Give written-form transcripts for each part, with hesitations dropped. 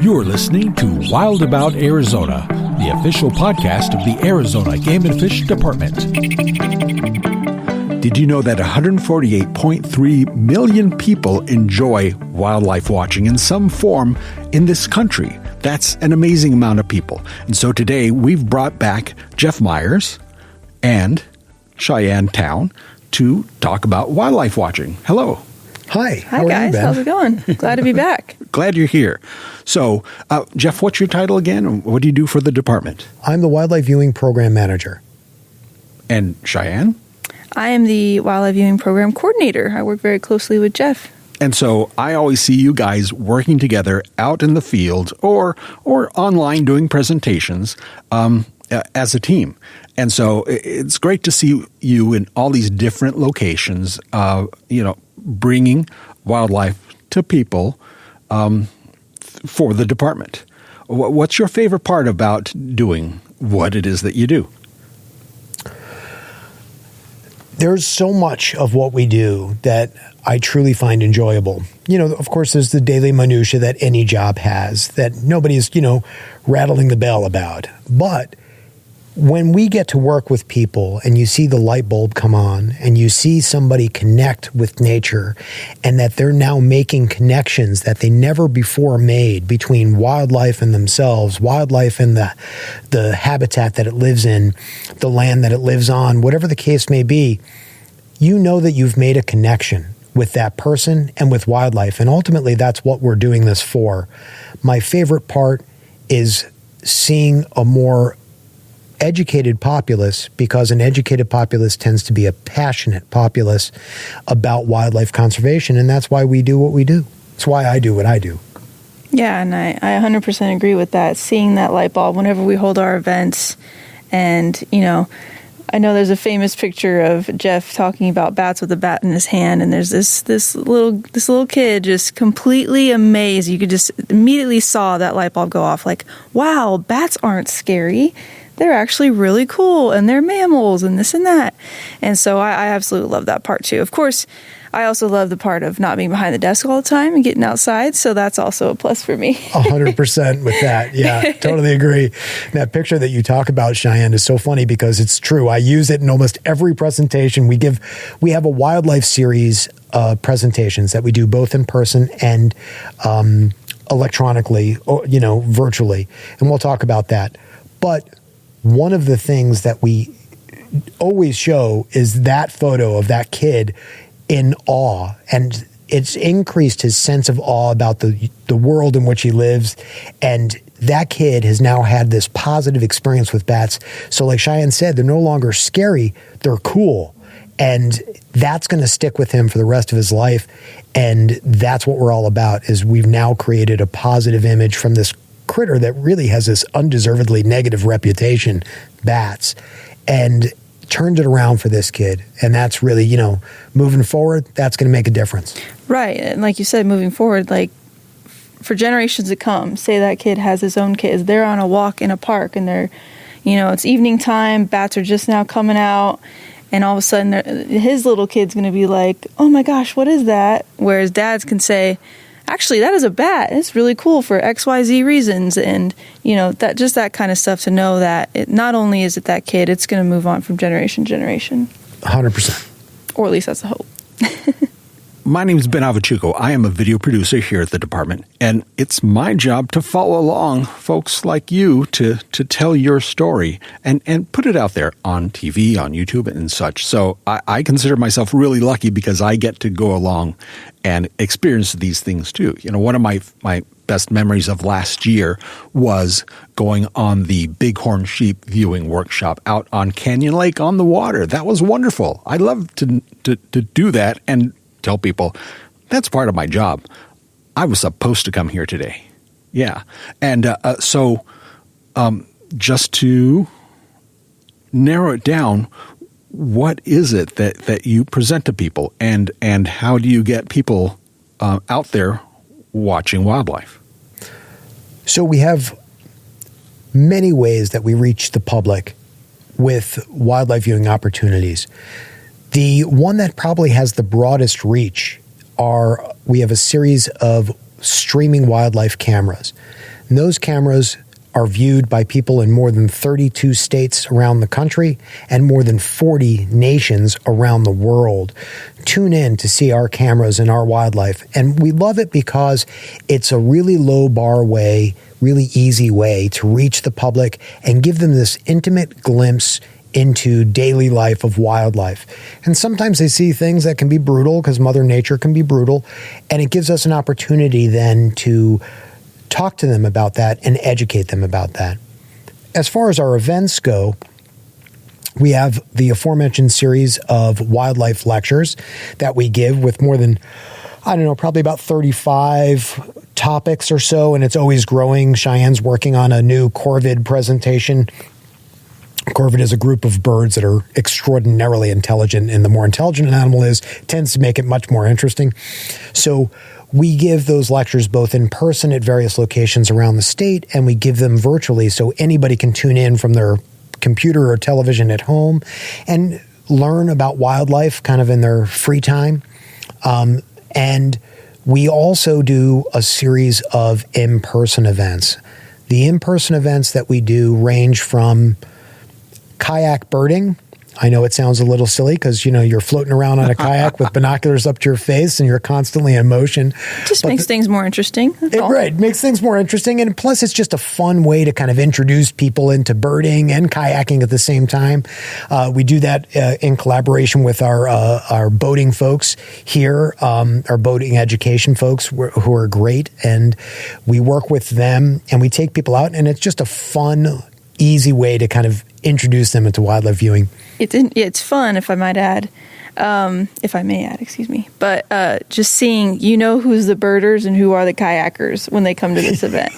You're listening to Wild About Arizona, the official podcast of the Arizona Game and Fish Department. Did you know that 148.3 million people enjoy wildlife watching in some form in this country? That's an amazing amount of people. And so today we've brought back Jeff Meyers and Cheyenne Towne to talk about wildlife watching. Hello. Hi. Hi, guys. How's it going? Glad to be back. Glad you're here. So, Jeff, what's your title again? What do you do for the department? I'm the Wildlife Viewing Program Manager. And Cheyenne? I am the Wildlife Viewing Program Coordinator. I work very closely with Jeff. And so I always see you guys working together out in the field or online doing presentations as a team. And so it's great to see you in all these different locations, bringing wildlife to people for the department. What's your favorite part about doing what it is that you do? There's so much of what we do that I truly find enjoyable. Of course, there's the daily minutia that any job has that nobody's, rattling the bell about. But when we get to work with people and you see the light bulb come on and you see somebody connect with nature and that they're now making connections that they never before made between wildlife and themselves, wildlife and the habitat that it lives in, the land that it lives on, whatever the case may be, you know that you've made a connection with that person and with wildlife. And ultimately, that's what we're doing this for. My favorite part is seeing a more educated populace, because an educated populace tends to be a passionate populace about wildlife conservation, and that's why we do what we do. That's why I do what I do. Yeah, and I 100% agree with that. Seeing that light bulb whenever we hold our events, and I know there's a famous picture of Jeff talking about bats with a bat in his hand, and there's this little kid just completely amazed. You could just immediately saw that light bulb go off, like, wow, bats aren't scary. They're actually really cool, and they're mammals, and this and that. And so I absolutely love that part too. Of course, I also love the part of not being behind the desk all the time and getting outside, so that's also a plus for me. 100% with that. Yeah, totally agree. That picture that you talk about, Cheyenne, is so funny because it's true. I use it in almost every presentation. We have a wildlife series of presentations that we do both in person and electronically, or, virtually, and we'll talk about that. But one of the things that we always show is that photo of that kid in awe, and it's increased his sense of awe about the world in which he lives, and that kid has now had this positive experience with bats. So like Cheyenne said, they're no longer scary, they're cool, and that's going to stick with him for the rest of his life, and that's what we're all about, is we've now created a positive image from this critter that really has this undeservedly negative reputation, bats, and turned it around for this kid. And that's really, moving forward, that's going to make a difference. Right. And like you said, moving forward, like for generations to come, say that kid has his own kids, they're on a walk in a park and they're, it's evening time, bats are just now coming out, and all of a sudden his little kid's going to be like, oh my gosh, what is that? Whereas dads can say, actually, that is a bat. It's really cool for XYZ reasons. And, that kind of stuff, to know that it not only is it that kid, it's going to move on from generation to generation. 100%. Or at least that's the hope. My name is Ben Avechuco. I am a video producer here at the department, and it's my job to follow along folks like you to tell your story and put it out there on TV, on YouTube, and such. So I consider myself really lucky because I get to go along and experience these things too. One of my best memories of last year was going on the bighorn sheep viewing workshop out on Canyon Lake on the water. That was wonderful. I love to do that and tell people that's part of my job. I was supposed to come here today. Yeah. And so just to narrow it down, what is it that you present to people, and how do you get people out there watching wildlife? So we have many ways that we reach the public with wildlife viewing opportunities. The one that probably has the broadest reach we have a series of streaming wildlife cameras And those cameras are viewed by people in more than 32 states around the country and more than 40 nations around the world. Tune in to see our cameras and our wildlife. And we love it because it's a really low bar way, really easy way to reach the public and give them this intimate glimpse into daily life of wildlife. And sometimes they see things that can be brutal because Mother Nature can be brutal. And it gives us an opportunity then to talk to them about that and educate them about that. As far as our events go, we have the aforementioned series of wildlife lectures that we give with more than, probably about 35 topics or so, and it's always growing. Cheyenne's working on a new corvid presentation. Corvid is a group of birds that are extraordinarily intelligent, and the more intelligent an animal is, tends to make it much more interesting. So we give those lectures both in person at various locations around the state, and we give them virtually so anybody can tune in from their computer or television at home and learn about wildlife kind of in their free time. And we also do a series of in-person events. The in-person events that we do range from kayak birding. I know it sounds a little silly because, you're floating around on a kayak with binoculars up to your face and you're constantly in motion. It just makes things more interesting. Right. Makes things more interesting. And plus, it's just a fun way to kind of introduce people into birding and kayaking at the same time. We do that in collaboration with our boating folks here, our boating education folks who are great. And we work with them and we take people out, and it's just a fun, easy way to kind of introduce them into wildlife viewing. It's fun, if I might add, excuse me. But just seeing, who's the birders and who are the kayakers when they come to this event.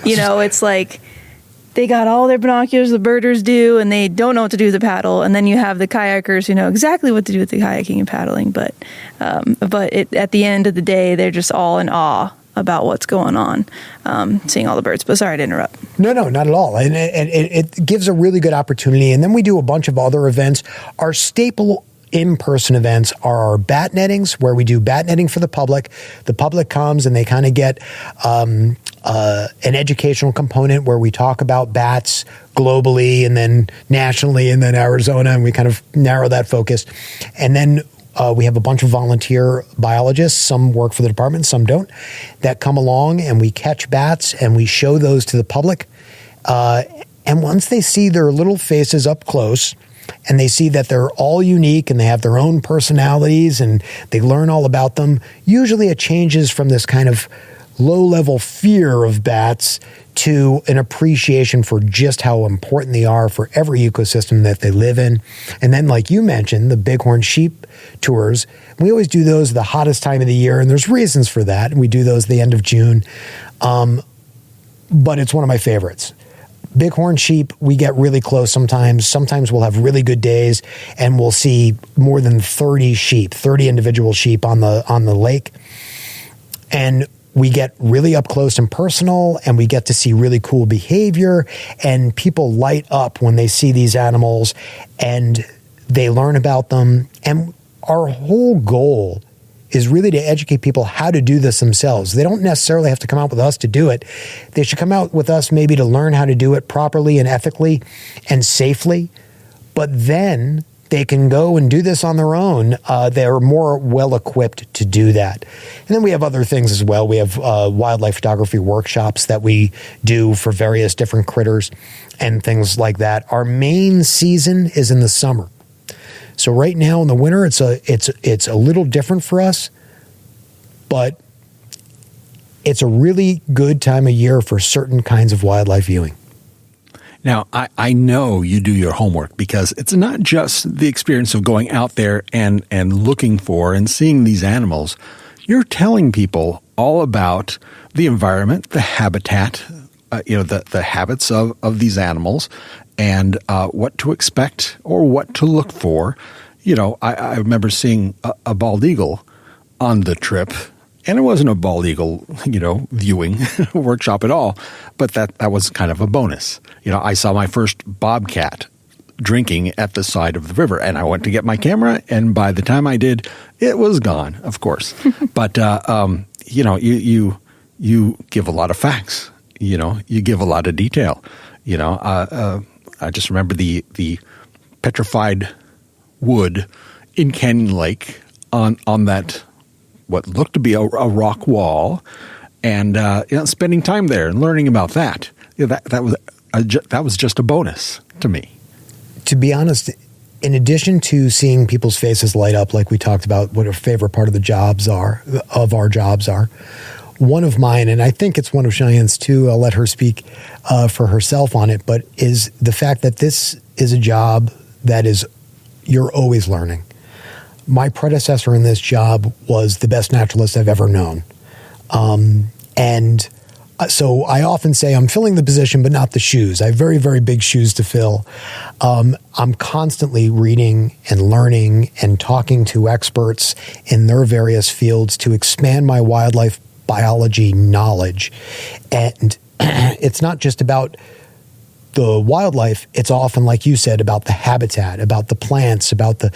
It's like they got all their binoculars, the birders do, and they don't know what to do with the paddle. And then you have the kayakers who know exactly what to do with the kayaking and paddling. But at the end of the day, they're just all in awe about what's going on, seeing all the birds. But sorry to interrupt. No, not at all. And it gives a really good opportunity. And then we do a bunch of other events. Our staple in-person events are our bat nettings, where we do bat netting for the public. The public comes and they kind of get an educational component where we talk about bats globally and then nationally and then Arizona, and we kind of narrow that focus. And then we have a bunch of volunteer biologists, some work for the department, some don't, that come along and we catch bats and we show those to the public. And once they see their little faces up close and they see that they're all unique and they have their own personalities and they learn all about them, usually it changes from this kind of low-level fear of bats to an appreciation for just how important they are for every ecosystem that they live in. And then, like you mentioned, the bighorn sheep tours, we always do those the hottest time of the year, and there's reasons for that. And we do those the end of June. But it's one of my favorites. Bighorn sheep, we get really close sometimes. Sometimes we'll have really good days, and we'll see more than 30 individual sheep on the lake. And we get really up close and personal, and we get to see really cool behavior, and people light up when they see these animals and they learn about them. And our whole goal is really to educate people how to do this themselves. They don't necessarily have to come out with us to do it. They should come out with us maybe to learn how to do it properly and ethically and safely, but then they can go and do this on their own. They're more well-equipped to do that. And then we have other things as well. We have wildlife photography workshops that we do for various different critters and things like that. Our main season is in the summer. So right now in the winter, it's a little different for us, but it's a really good time of year for certain kinds of wildlife viewing. Now, I know you do your homework, because it's not just the experience of going out there and looking for and seeing these animals. You're telling people all about the environment, the habitat, the habits of these animals, and what to expect or what to look for. I remember seeing a bald eagle on the trip. And it wasn't a bald eagle, viewing workshop at all, but that was kind of a bonus. I saw my first bobcat drinking at the side of the river, and I went to get my camera, and by the time I did, it was gone, of course. But you give a lot of facts you give a lot of detail. I just remember the petrified wood in Canyon Lake on that what looked to be a rock wall, and spending time there and learning about that. That was just a bonus to me. To be honest, in addition to seeing people's faces light up, like we talked about, what our favorite part of our jobs are, one of mine, and I think it's one of Cheyenne's too, I'll let her speak for herself on it, but is the fact that this is a job that you're always learning. My predecessor in this job was the best naturalist I've ever known. And so I often say I'm filling the position, but not the shoes. I have very, very big shoes to fill. I'm constantly reading and learning and talking to experts in their various fields to expand my wildlife biology knowledge. And it's not just about the wildlife. It's often, like you said, about the habitat, about the plants, about the,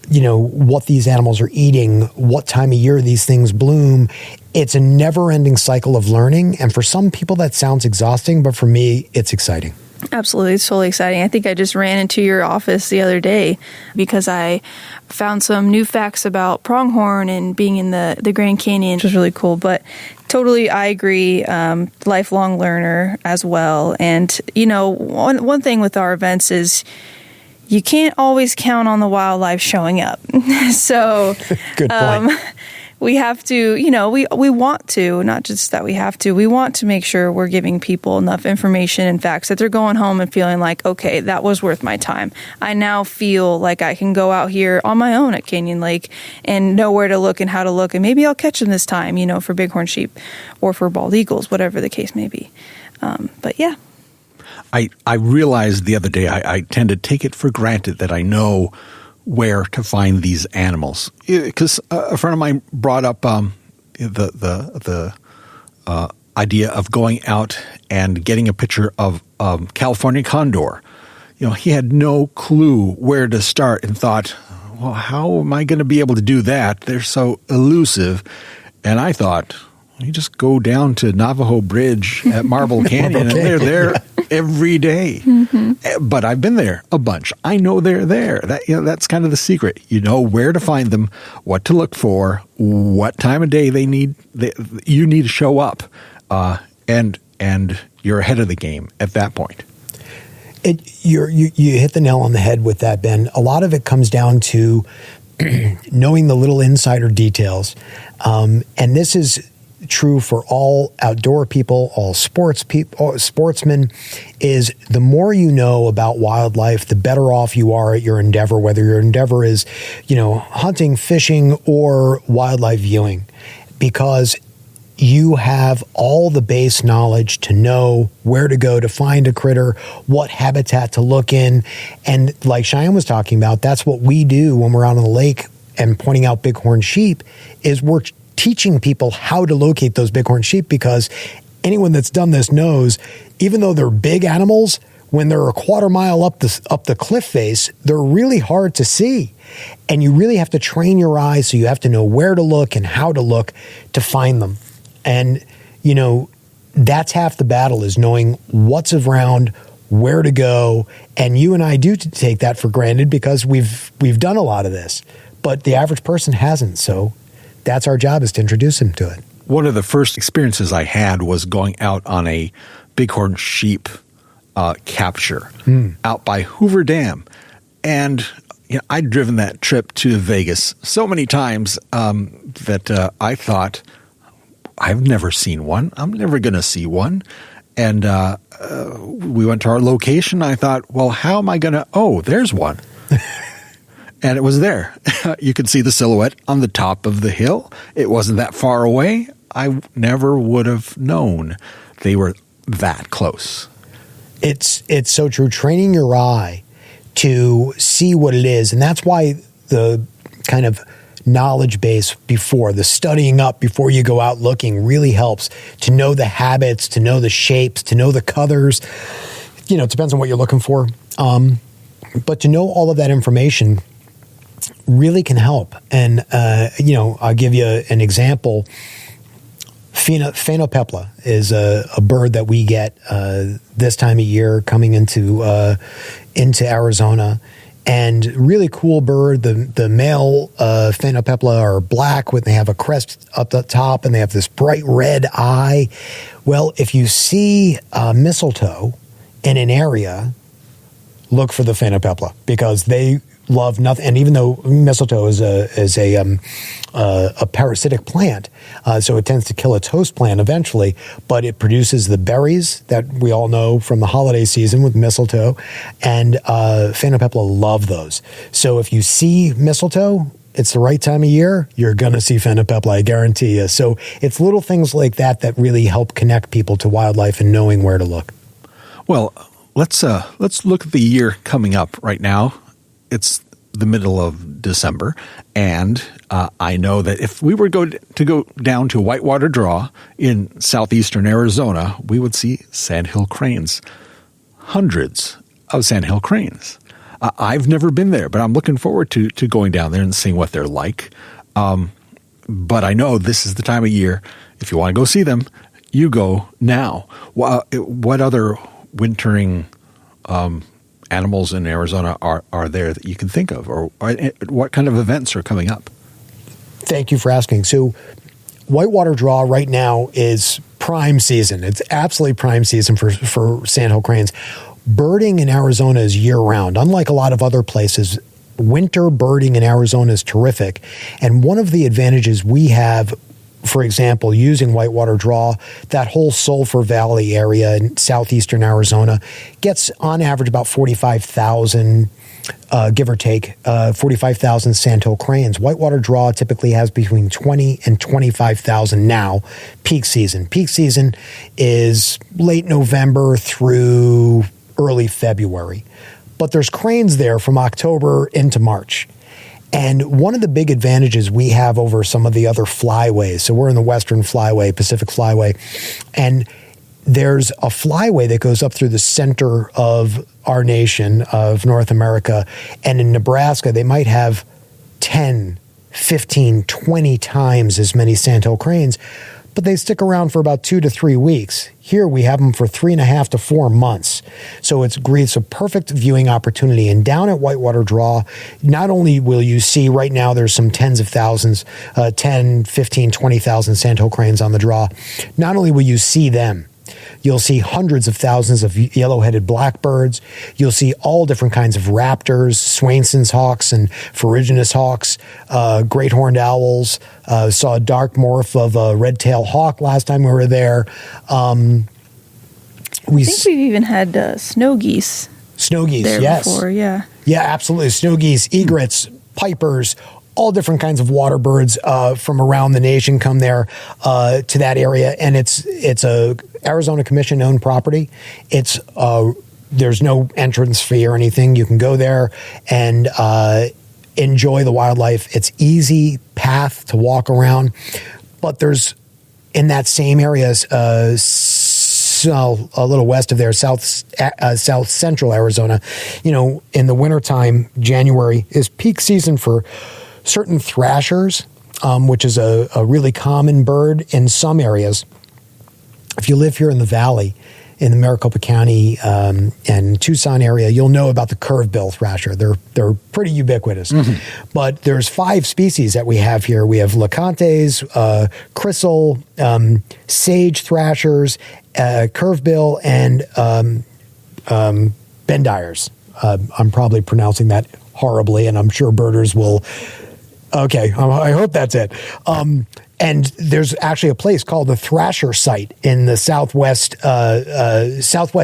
what these animals are eating, what time of year these things bloom. It's a never-ending cycle of learning. And for some people that sounds exhausting, but for me, it's exciting. Absolutely. It's totally exciting. I think I just ran into your office the other day because I found some new facts about pronghorn and being in the Grand Canyon, which was really cool. But totally, I agree. Lifelong learner as well. And, one thing with our events is you can't always count on the wildlife showing up. So good point. We have to, we want to, not just that we have to, we want to make sure we're giving people enough information and facts that they're going home and feeling like, okay, that was worth my time. I now feel like I can go out here on my own at Canyon Lake and know where to look and how to look. And maybe I'll catch them this time, for bighorn sheep or for bald eagles, whatever the case may be. But yeah. I realized the other day I tend to take it for granted that I know where to find these animals, because a friend of mine brought up the idea of going out and getting a picture of California condor. He had no clue where to start and thought, well, how am I going to be able to do that? They're so elusive. And I thought, you just go down to Navajo Bridge at Marble Canyon, and they're there every day. Mm-hmm. But I've been there a bunch. I know they're there. That's kind of the secret. You know where to find them, what to look for, what time of day you need to show up, and you're ahead of the game at that point. You hit the nail on the head with that, Ben. A lot of it comes down to knowing the little insider details, and this is true for all outdoor people, all sportsmen, is the more you know about wildlife, the better off you are at your endeavor, whether your endeavor is, hunting, fishing, or wildlife viewing, because you have all the base knowledge to know where to go to find a critter, what habitat to look in. And like Cheyenne was talking about, that's what we do when we're out on the lake and pointing out bighorn sheep, is we're teaching people how to locate those bighorn sheep, because anyone that's done this knows, even though they're big animals, when they're a quarter mile up the cliff face, they're really hard to see. And you really have to train your eyes, so you have to know where to look and how to look to find them. And, that's half the battle, is knowing what's around, where to go. And you and I do take that for granted because we've done a lot of this, but the average person hasn't. So that's our job, is to introduce them to it. One of the first experiences I had was going out on a bighorn sheep capture out by Hoover Dam. And I'd driven that trip to Vegas so many times that I thought, I've never seen one. I'm never going to see one. And we went to our location. I thought, well, how am I going to? Oh, there's one. And it was there. You could see the silhouette on the top of the hill. It wasn't that far away. I never would have known they were that close. It's so true. Training your eye to see what it is. And that's why the kind of knowledge base before, the studying up before you go out looking, really helps to know the habits, to know the shapes, to know the colors. It depends on what you're looking for. But to know all of that information really can help. And, I'll give you an example. Phainopepla is a bird that we get this time of year coming into Arizona. And really cool bird. The male Phainopepla are black when they have a crest up the top and they have this bright red eye. Well, if you see mistletoe in an area, look for the Phainopepla because they love nothing. And even though mistletoe is a parasitic plant, so it tends to kill its host plant eventually, but it produces the berries that we all know from the holiday season with mistletoe, and Phainopepla love those. So if you see mistletoe, it's the right time of year, you're going to see Phainopepla, I guarantee you. So it's little things like that that really help connect people to wildlife and knowing where to look. Well, let's look at the year coming up right now. It's the middle of December, and I know that if we were to go down to Whitewater Draw in southeastern Arizona, we would see sandhill cranes, hundreds of sandhill cranes. I've never been there, but I'm looking forward to going down there and seeing what they're like. But I know this is the time of year. If you want to go see them, you go now. What other wintering animals in Arizona are there that you can think of, or what kind of events are coming up? Thank you for asking. So Whitewater Draw right now is prime season. It's absolutely prime season for sandhill cranes. Birding in Arizona is year-round. Unlike a lot of other places, winter birding in Arizona is terrific. And one of the advantages we have, for example, using Whitewater Draw, that whole Sulphur Valley area in southeastern Arizona gets on average about 45,000, give or take, 45,000 sandhill cranes. Whitewater Draw typically has between 20 and 25,000 now, peak season. Peak season is late November through early February. But there's cranes there from October into March. And one of the big advantages we have over some of the other flyways, so we're in the Western Flyway, Pacific Flyway, and there's a flyway that goes up through the center of our nation, of North America, and in Nebraska, they might have 10, 15, 20 times as many sandhill cranes, but they stick around for about 2 to 3 weeks. Here we have them for 3.5 to 4 months. So it's great. It's a perfect viewing opportunity. And down at Whitewater Draw, not only will you see right now there's some tens of thousands, 10, 15, 20,000 sandhill cranes on the draw. Not only will you see them, you'll see hundreds of thousands of yellow-headed blackbirds. You'll see all different kinds of raptors, Swainson's hawks and ferruginous hawks, great horned owls. Saw a dark morph of a red-tailed hawk last time we were there. I think we've even had snow geese. Snow geese, there yes. Before, yeah. Yeah, absolutely. Snow geese, egrets, pipers, all different kinds of water birds from around the nation come there to that area, and it's a Arizona Commission-owned property. It's there's no entrance fee or anything. You can go there and enjoy the wildlife. It's easy path to walk around, but there's in that same area, so a little west of there, south central Arizona. You know, in the wintertime, January is peak season for certain thrashers, which is a really common bird in some areas. If you live here in the valley, in the Maricopa County and Tucson area, you'll know about the curve-bill thrasher. They're pretty ubiquitous. Mm-hmm. But there's 5 species that we have here. We have Lecantes, Chryssal, sage thrashers, curve-bill, and Bendiers. I'm probably pronouncing that horribly, and I'm sure birders will... Okay, I hope that's it. And there's actually a place called the Thrasher Site in the Southwest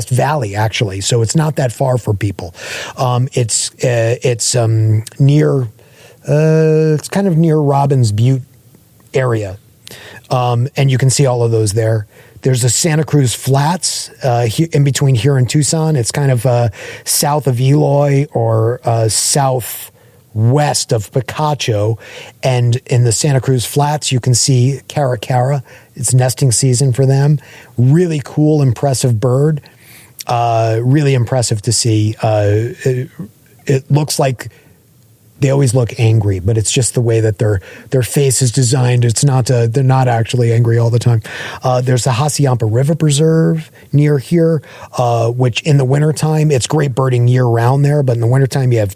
Valley, actually. So it's not that far for people. It's near. It's kind of near Robbins Butte area, and you can see all of those there. There's the Santa Cruz Flats in between here and Tucson. It's kind of south of Eloy or southwest of Picacho, and in the Santa Cruz Flats, you can see caracara. It's nesting season for them. Really cool, impressive bird. Really impressive to see. It looks like they always look angry, but it's just the way that their face is designed. It's not they're not actually angry all the time. There's the Hassayampa River Preserve near here, which in the wintertime, it's great birding year round there, but in the wintertime you have,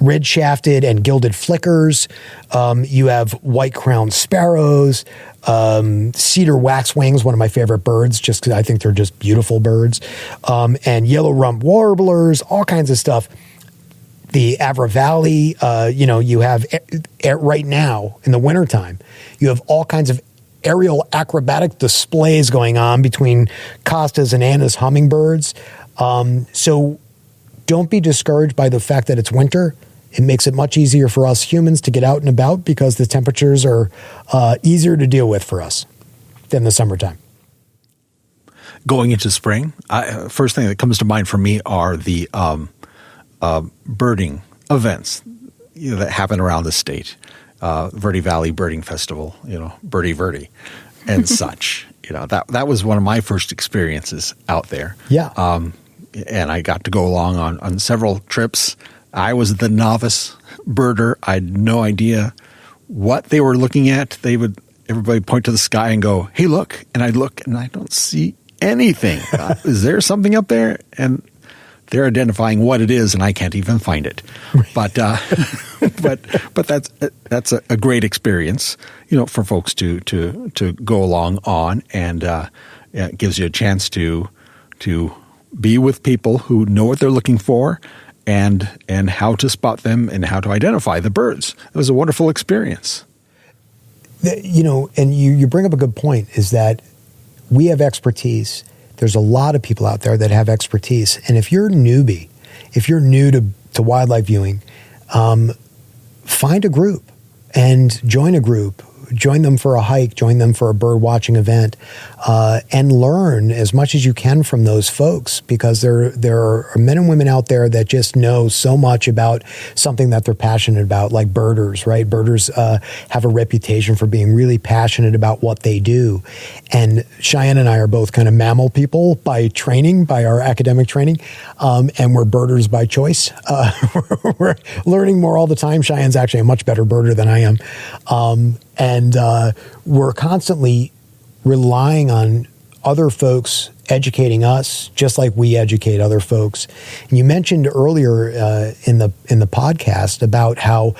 red-shafted and gilded flickers. You have white-crowned sparrows, cedar waxwings, one of my favorite birds, just because I think they're just beautiful birds, and yellow rump warblers, all kinds of stuff. The Avra Valley, you have right now in the wintertime, you have all kinds of aerial acrobatic displays going on between Costa's and Anna's hummingbirds. So don't be discouraged by the fact that it's winter. It makes it much easier for us humans to get out and about because the temperatures are easier to deal with for us than the summertime. Going into spring, first thing that comes to mind for me are the birding events that happen around the state. Verde Valley Birding Festival, Birdie Verde and such. That was one of my first experiences out there. Yeah. And I got to go along on several trips. I was the novice birder. I had no idea what they were looking at. Everybody point to the sky and go, "Hey, look!" And I look, and I don't see anything. Is there something up there? And they're identifying what it is, and I can't even find it. But but that's a great experience, for folks to go along on, and it gives you a chance to be with people who know what they're looking for. And how to spot them and how to identify the birds. It was a wonderful experience. And you bring up a good point, is that we have expertise. There's a lot of people out there that have expertise. And if you're a newbie, if you're new to wildlife viewing, find a group and join a group. Join them for a hike, join them for a bird watching event, and learn as much as you can from those folks, because there are men and women out there that just know so much about something that they're passionate about, like birders, right? Birders have a reputation for being really passionate about what they do. And Cheyenne and I are both kind of mammal people by training, by our academic training, and we're birders by choice. We're learning more all the time. Cheyenne's actually a much better birder than I am. And we're constantly relying on other folks educating us, just like we educate other folks. And you mentioned earlier in the podcast about how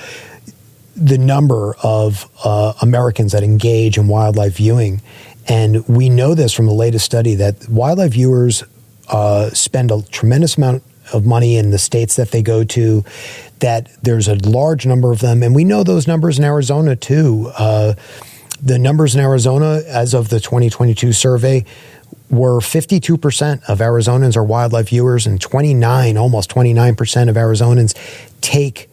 the number of Americans that engage in wildlife viewing, and we know this from the latest study, that wildlife viewers spend a tremendous amount of money in the states that they go to, that there's a large number of them. And we know those numbers in Arizona too. The numbers in Arizona as of the 2022 survey were 52% of Arizonans are wildlife viewers, and almost 29% of Arizonans take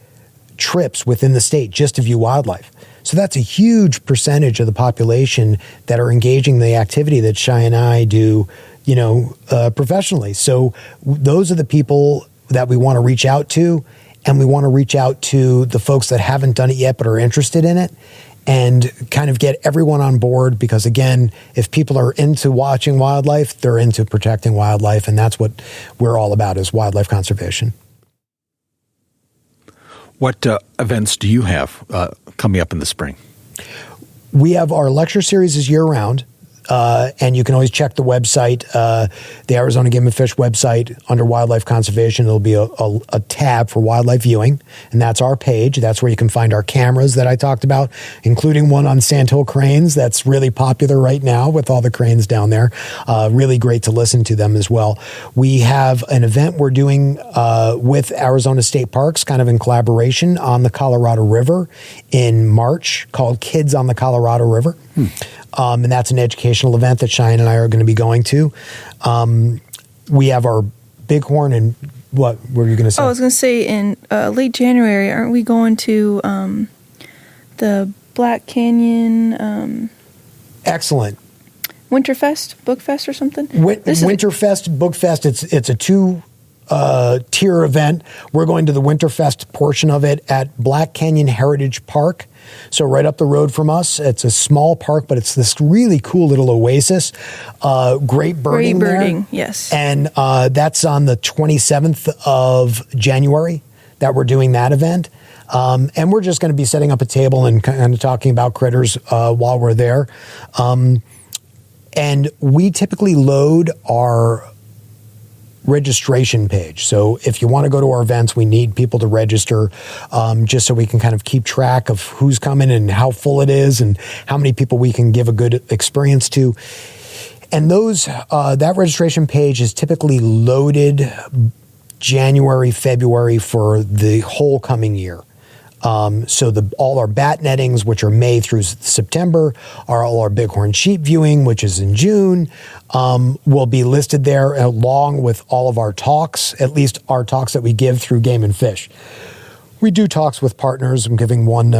trips within the state just to view wildlife. So that's a huge percentage of the population that are engaging in the activity that Cheyenne and I do, professionally. So those are the people that we want to reach out to, and we want to reach out to the folks that haven't done it yet but are interested in it, and kind of get everyone on board, because again, if people are into watching wildlife, they're into protecting wildlife, and that's what we're all about, is wildlife conservation. What events do you have coming up in the spring? We have our lecture series is year-round, and you can always check the website, the Arizona Game and Fish website. Under wildlife conservation, there'll be a tab for wildlife viewing, and that's our page. That's where you can find our cameras that I talked about, including one on sandhill cranes that's really popular right now with all the cranes down there. Really great to listen to them as well. We have an event we're doing with Arizona State Parks, kind of in collaboration, on the Colorado River in March, called Kids on the Colorado River. And that's an educational event that Cheyenne and I are going to be going to. We have our bighorn, and what were you going to say? I was going to say in late January, aren't we going to the Black Canyon? Excellent. Winterfest, Bookfest or something? Winterfest, Bookfest. It's a tier event. We're going to the Winterfest portion of it at Black Canyon Heritage Park. So right up the road from us. It's a small park, but it's this really cool little oasis. Great birding there. Yes. And that's on the 27th of January that we're doing that event. And we're just going to be setting up a table and kind of talking about critters while we're there. And we typically load our registration page. So if you want to go to our events, we need people to register just so we can kind of keep track of who's coming and how full it is and how many people we can give a good experience to. And those that registration page is typically loaded January, February for the whole coming year. So all our bat nettings, which are May through September, all our bighorn sheep viewing, which is in June, will be listed there along with all of our talks, at least our talks that we give through Game and Fish. We do talks with partners. I'm giving one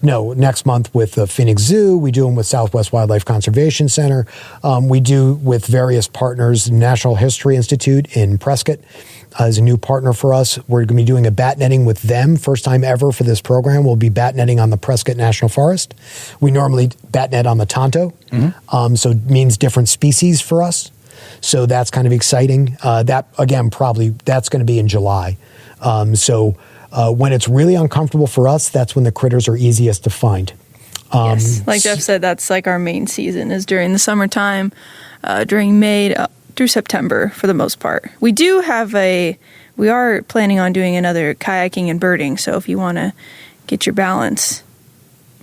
next month with the Phoenix Zoo. We do them with Southwest Wildlife Conservation Center. We do with various partners. National History Institute in Prescott is a new partner for us. We're going to be doing a bat netting with them. First time ever for this program. We'll be bat netting on the Prescott National Forest. We normally bat net on the Tonto. So it means different species for us. So that's kind of exciting. That, again, that's going to be in July. When it's really uncomfortable for us, that's when the critters are easiest to find. Yes. Like Jeff said, that's like our main season is during the summertime, during May through September for the most part. We are planning on doing another kayaking and birding. So if you want to get your balance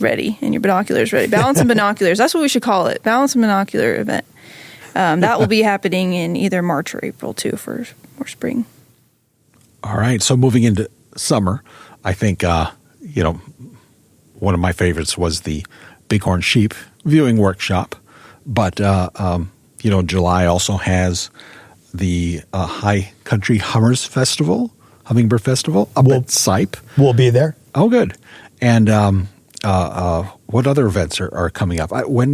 ready and your binoculars ready, balance and binoculars, that's what we should call it. Balance and binocular event. That will be happening in either March or April too for spring. All right. So moving into summer, I think, one of my favorites was the bighorn sheep viewing workshop. But, July also has the High Country Hummingbird Festival up at SIPE. We'll be there. Oh, good. And what other events are coming up? When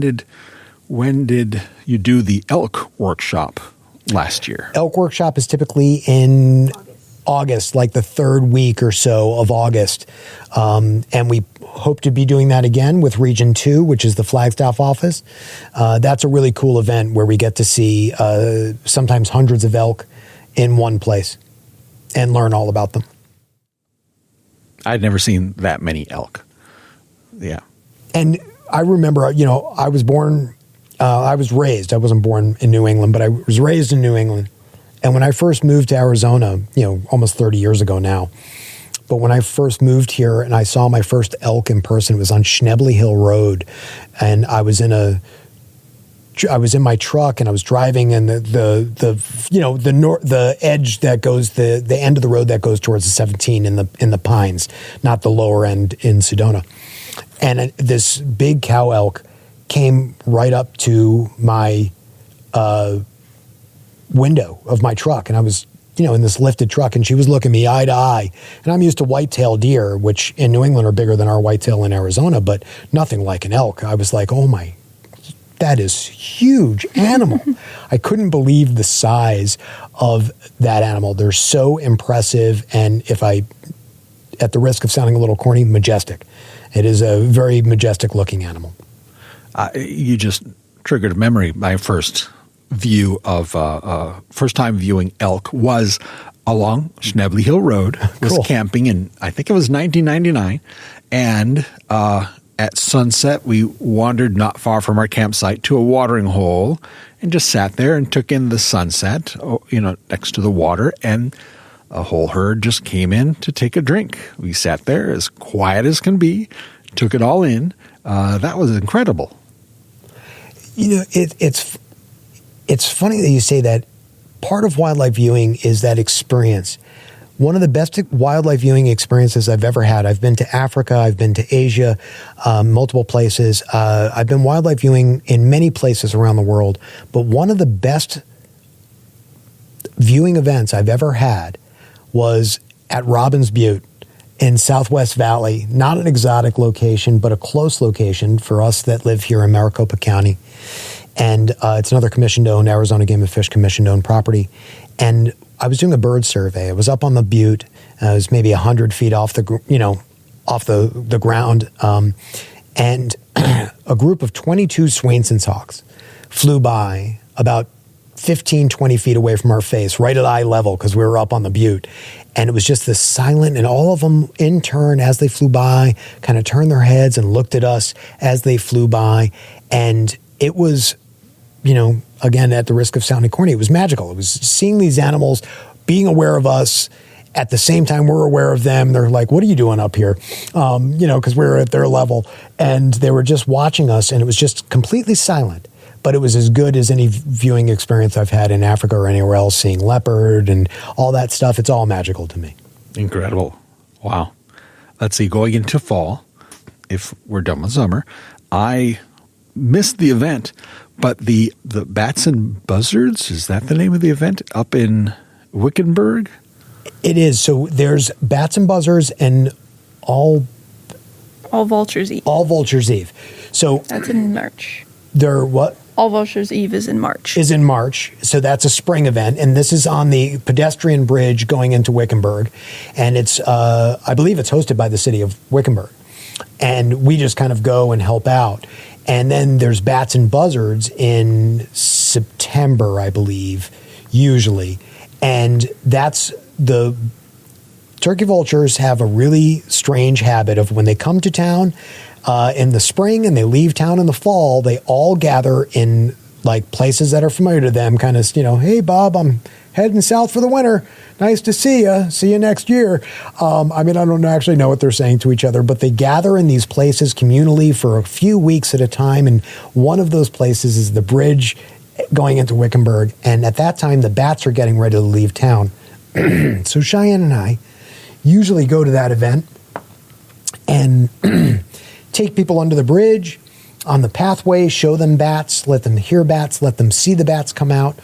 did you do the elk workshop last year? Elk workshop is typically in August, like the third week or so of August. And we hope to be doing that again with Region 2, which is the Flagstaff office. That's a really cool event where we get to see sometimes hundreds of elk in one place and learn all about them. I'd never seen that many elk. Yeah. And I remember, I was raised, I wasn't born in New England, but I was raised in New England. And when I first moved to Arizona, almost 30 years ago now, but when I first moved here and I saw my first elk in person, it was on Schnebly Hill Road. And I was in my truck and I was driving, and the edge that goes, the end of the road that goes towards the 17 in the Pines, not the lower end in Sedona. And this big cow elk came right up to my window of my truck, and I was in this lifted truck, and she was looking me eye to eye. And I'm used to whitetail deer, which in New England are bigger than our whitetail in Arizona, but nothing like an elk. I was like, oh my, that is huge animal. I couldn't believe the size of that animal. They're so impressive, and at the risk of sounding a little corny, majestic. It is a very majestic looking animal. You just triggered a memory. My first time viewing elk was along Schnebly Hill Road. Was Cool. Camping in, I think it was 1999. And at sunset, we wandered not far from our campsite to a watering hole and just sat there and took in the sunset, next to the water. And a whole herd just came in to take a drink. We sat there as quiet as can be, took it all in. That was incredible. It's funny that you say that. Part of wildlife viewing is that experience. One of the best wildlife viewing experiences I've ever had. I've been to Africa. I've been to Asia, multiple places. I've been wildlife viewing in many places around the world. But one of the best viewing events I've ever had was at Robbins Butte in Southwest Valley. Not an exotic location, but a close location for us that live here in Maricopa County. And it's another commission-owned, Arizona Game and Fish commission-owned property. And I was doing a bird survey. I was up on the butte. It was maybe 100 feet off the ground. And a group of 22 Swainson's hawks flew by about 15, 20 feet away from our face, right at eye level, because we were up on the butte. And it was just this silent, and all of them in turn, as they flew by, kind of turned their heads and looked at us as they flew by. And it was, again, at the risk of sounding corny, it was magical. It was seeing these animals, being aware of us, at the same time we're aware of them. They're like, what are you doing up here? Because we're at their level. And they were just watching us, and it was just completely silent. But it was as good as any viewing experience I've had in Africa or anywhere else, seeing leopard and all that stuff. It's all magical to me. Incredible. Wow. Let's see, going into fall, if we're done with summer, I missed the event, but the Bats and Buzzards, is that the name of the event, up in Wickenburg? It is. So there's Bats and Buzzards and All Vultures Eve. All Vultures Eve. So that's in March. They're what? All Vultures Eve is in March. Is in March. So that's a spring event. And this is on the pedestrian bridge going into Wickenburg. And it's, I believe it's hosted by the city of Wickenburg. And we just kind of go and help out. And then there's Bats and Buzzards in September, I believe, usually. And that's the turkey vultures have a really strange habit of when they come to town in the spring and they leave town in the fall, they all gather in like places that are familiar to them, kind of, hey, Bob, I'm heading south for the winter. Nice to see you. See you next year. I don't actually know what they're saying to each other, but they gather in these places communally for a few weeks at a time. And one of those places is the bridge going into Wickenburg. And at that time, the bats are getting ready to leave town. So Cheyenne and I usually go to that event and take people under the bridge, on the pathway, show them bats, let them hear bats, let them see the bats come out.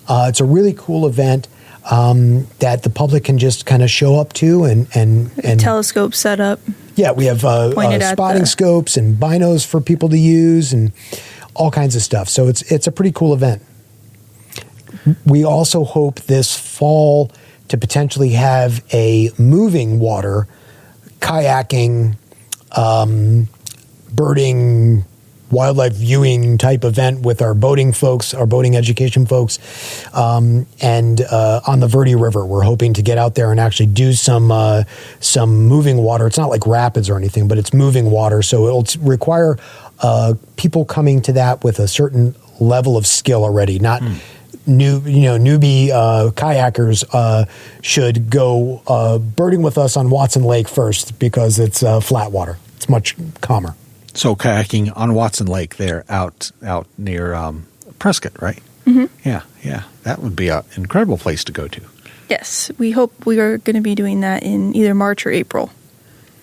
It's a really cool event that the public can just kind of show up to and telescope set up. Yeah, we have spotting scopes and binos for people to use and all kinds of stuff. So it's a pretty cool event. We also hope this fall to potentially have a moving water, kayaking, birding, wildlife viewing type event with our boating folks, our boating education folks, and on the Verde River. We're hoping to get out there and actually do some moving water. It's not like rapids or anything, but it's moving water. So it'll require people coming to that with a certain level of skill already, not newbie kayakers should go birding with us on Watson Lake first because it's flat water. It's much calmer. So kayaking on Watson Lake there out near Prescott, right? Mm-hmm. Yeah. That would be an incredible place to go to. Yes. We hope we are going to be doing that in either March or April.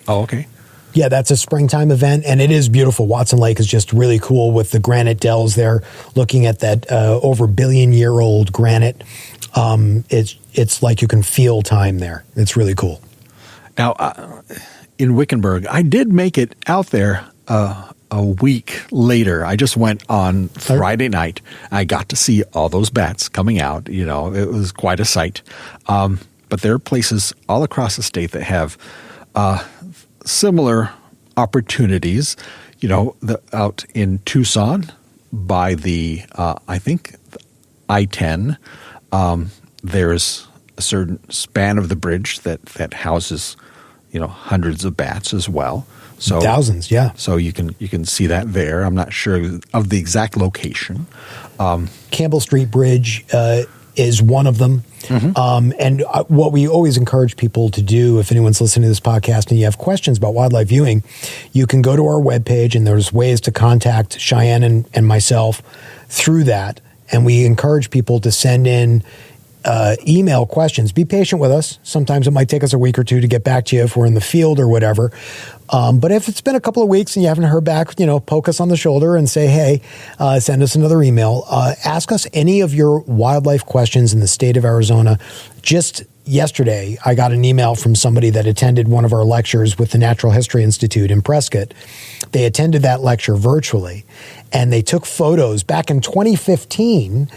Oh, okay. Yeah, that's a springtime event, and it is beautiful. Watson Lake is just really cool with the granite dells there, looking at that over billion-year-old granite. It's like you can feel time there. It's really cool. Now, in Wickenburg, I did make it out there a week later. I just went on Friday night. I got to see all those bats coming out. It was quite a sight. But there are places all across the state that have similar opportunities. Out in Tucson by the I think I-10, there's a certain span of the bridge that houses hundreds of bats as well. So thousands, yeah. So you can see that there. I'm not sure of the exact location. Campbell Street Bridge is one of them. Mm-hmm. And what we always encourage people to do, if anyone's listening to this podcast and you have questions about wildlife viewing, you can go to our webpage and there's ways to contact Cheyenne and myself through that. And we encourage people to send in email questions. Be patient with us. Sometimes it might take us a week or two to get back to you if we're in the field or whatever. But if it's been a couple of weeks and you haven't heard back, poke us on the shoulder and say, hey, send us another email. Ask us any of your wildlife questions in the state of Arizona. Just yesterday, I got an email from somebody that attended one of our lectures with the Natural History Institute in Prescott. They attended that lecture virtually, and they took photos back in 2015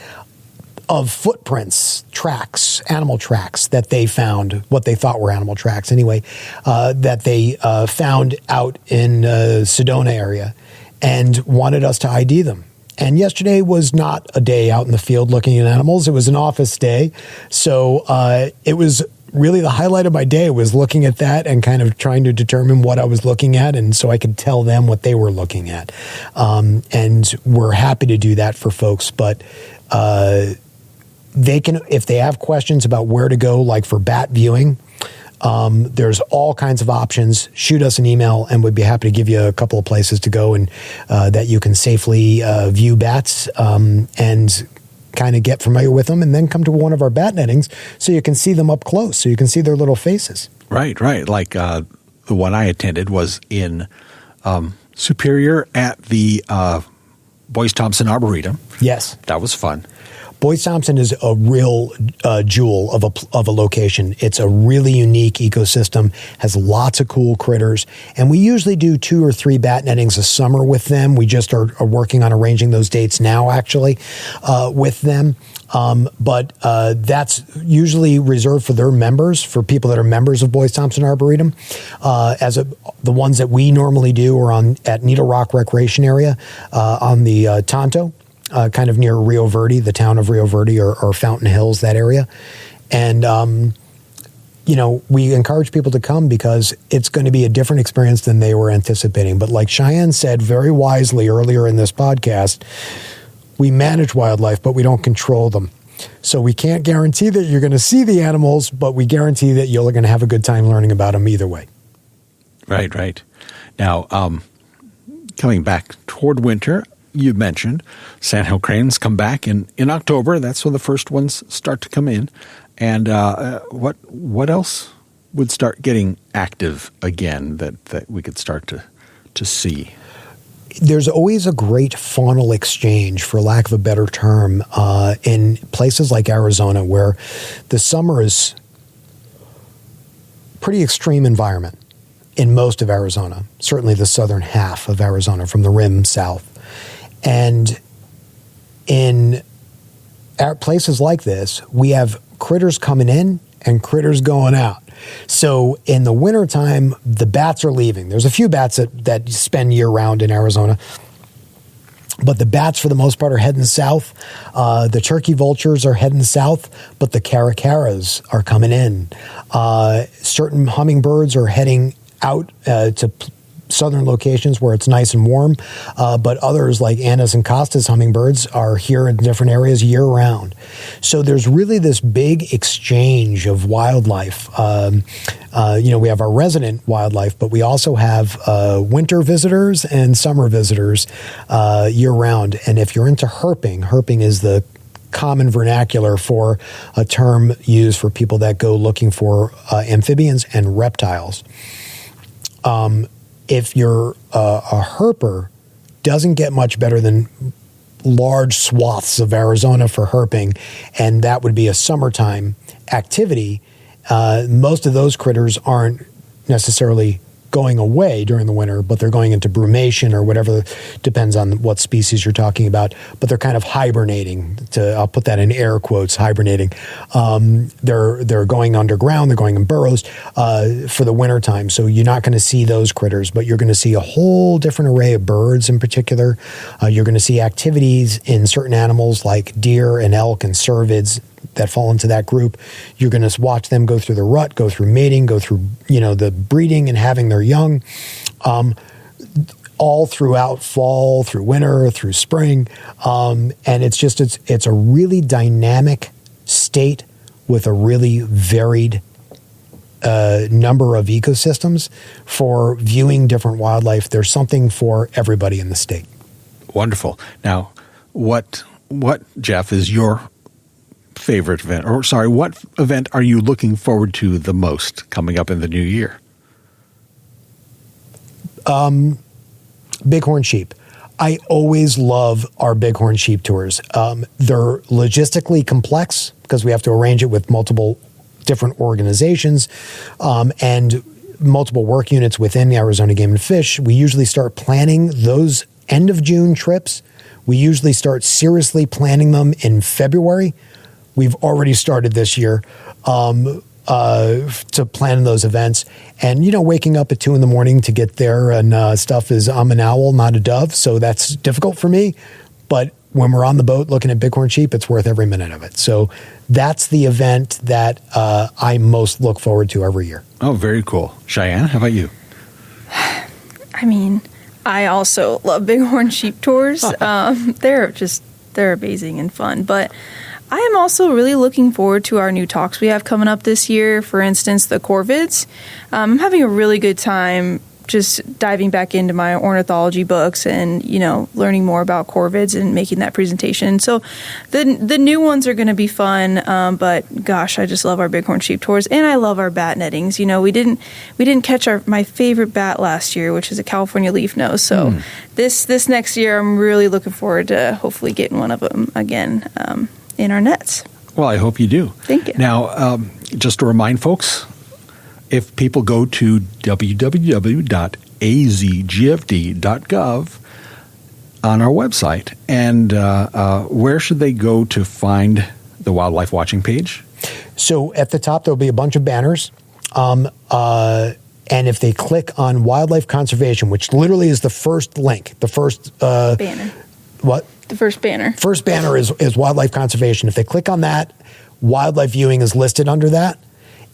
of footprints, tracks, animal tracks that they found, what they thought were animal tracks anyway, that they found out in Sedona area and wanted us to ID them. And yesterday was not a day out in the field looking at animals. It was an office day. So it was really the highlight of my day was looking at that and kind of trying to determine what I was looking at, and so I could tell them what they were looking at. And we're happy to do that for folks, but they can, if they have questions about where to go, like for bat viewing, there's all kinds of options. Shoot us an email and we'd be happy to give you a couple of places to go and that you can safely view bats and kind of get familiar with them, and then come to one of our bat nettings so you can see them up close, so you can see their little faces. Right. Like the one I attended was in Superior at the Boyce Thompson Arboretum. Yes. That was fun. Boyce Thompson is a real jewel of a location. It's a really unique ecosystem, has lots of cool critters, and we usually do 2 or 3 bat nettings a summer with them. We just are working on arranging those dates now, actually, with them. But that's usually reserved for their members, for people that are members of Boyce Thompson Arboretum. The ones that we normally do are at Needle Rock Recreation Area on the Tonto. Kind of near Rio Verde, the town of Rio Verde or Fountain Hills, that area. And, we encourage people to come because it's going to be a different experience than they were anticipating. But like Cheyenne said very wisely earlier in this podcast, we manage wildlife, but we don't control them. So we can't guarantee that you're going to see the animals, but we guarantee that you're going to have a good time learning about them either way. Right. Now, coming back toward winter, you mentioned sandhill cranes come back in October. That's when the first ones start to come in. And what else would start getting active again that we could start to see? There's always a great faunal exchange, for lack of a better term, in places like Arizona, where the summer is pretty extreme environment in most of Arizona, certainly the southern half of Arizona from the rim south. And in places like this, we have critters coming in and critters going out. So in the wintertime, the bats are leaving. There's a few bats that spend year-round in Arizona, but the bats, for the most part, are heading south. The turkey vultures are heading south, but the caracaras are coming in. Certain hummingbirds are heading out to southern locations where it's nice and warm, but others like Anna's and Costa's hummingbirds are here in different areas year-round. So there's really this big exchange of wildlife. We have our resident wildlife, but we also have winter visitors and summer visitors year-round. And if you're into herping is the common vernacular for a term used for people that go looking for amphibians and reptiles. If you're a herper, doesn't get much better than large swaths of Arizona for herping, and that would be a summertime activity. Most of those critters aren't necessarily going away during the winter, but they're going into brumation or whatever, depends on what species you're talking about, but they're kind of hibernating. I'll put that in air quotes, hibernating. They're going underground, they're going in burrows for the wintertime, so you're not going to see those critters, but you're going to see a whole different array of birds in particular. You're going to see activities in certain animals like deer and elk and cervids that fall into that group. You're going to watch them go through the rut, go through mating, go through, the breeding and having their young, all throughout fall, through winter, through spring. And it's a really dynamic state with a really varied number of ecosystems for viewing different wildlife. There's something for everybody in the state. Wonderful. Now, what Jeff, is your favorite event, or sorry, what event are you looking forward to the most coming up in the new year? Bighorn sheep. I always love our bighorn sheep tours. They're logistically complex because we have to arrange it with multiple different organizations and multiple work units within the Arizona Game and Fish. We usually start planning those end of June trips. We usually start seriously planning them in February. We've already started this year to plan those events. And, waking up at 2 a.m. to get there and stuff is, I'm an owl, not a dove. So that's difficult for me. But when we're on the boat looking at bighorn sheep, it's worth every minute of it. So that's the event that I most look forward to every year. Oh, very cool. Cheyenne, how about you? I mean, I also love bighorn sheep tours. They're amazing and fun. But I am also really looking forward to our new talks we have coming up this year. For instance, the corvids. I'm having a really good time just diving back into my ornithology books and, learning more about corvids and making that presentation. So the new ones are going to be fun. But gosh, I just love our bighorn sheep tours, and I love our bat nettings. We didn't catch my favorite bat last year, which is a California leaf nose. So this next year, I'm really looking forward to hopefully getting one of them again in our nets. Well, I hope you do. Thank you. Now, just to remind folks, if people go to www.azgfd.gov on our website, and where should they go to find the wildlife watching page? So at the top, there'll be a bunch of banners. And if they click on wildlife conservation, which literally is the first link, the first banner. What? The first banner. First banner is wildlife conservation. If they click on that, wildlife viewing is listed under that.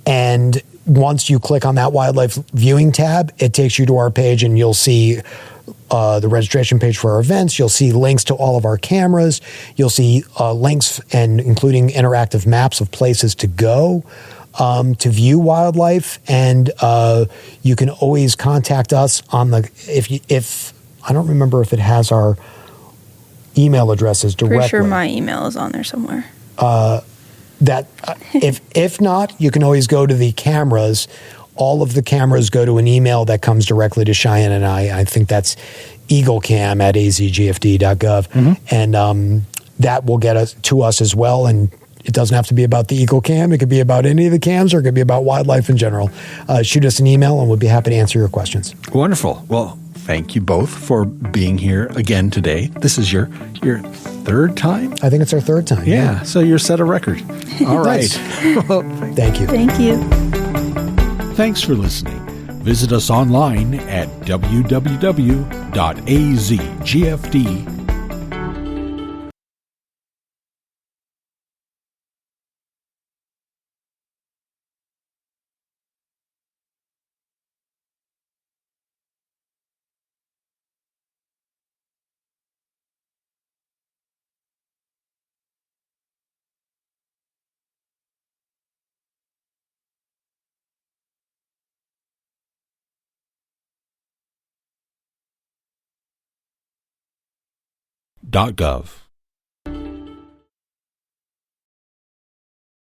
And once you click on that wildlife viewing tab, it takes you to our page, and you'll see the registration page for our events. You'll see links to all of our cameras. You'll see links and including interactive maps of places to go to view wildlife. And you can always contact us on if I don't remember if it has our email addresses directly. Pretty sure my email is on there somewhere. If not, you can always go to the cameras. All of the cameras go to an email that comes directly to Cheyenne and I. I think that's eaglecam@azgfd.gov. And that will get us to us as well. And it doesn't have to be about the Eagle Cam. It could be about any of the cams, or it could be about wildlife in general. Shoot us an email, and we'll be happy to answer your questions. Wonderful. Well, thank you both for being here again today. This is your third time? I think it's our third time. Yeah. So you're set a record. All right. Well, thank you. Thank you. Thanks for listening. Visit us online at www.azgfd.gov. .gov.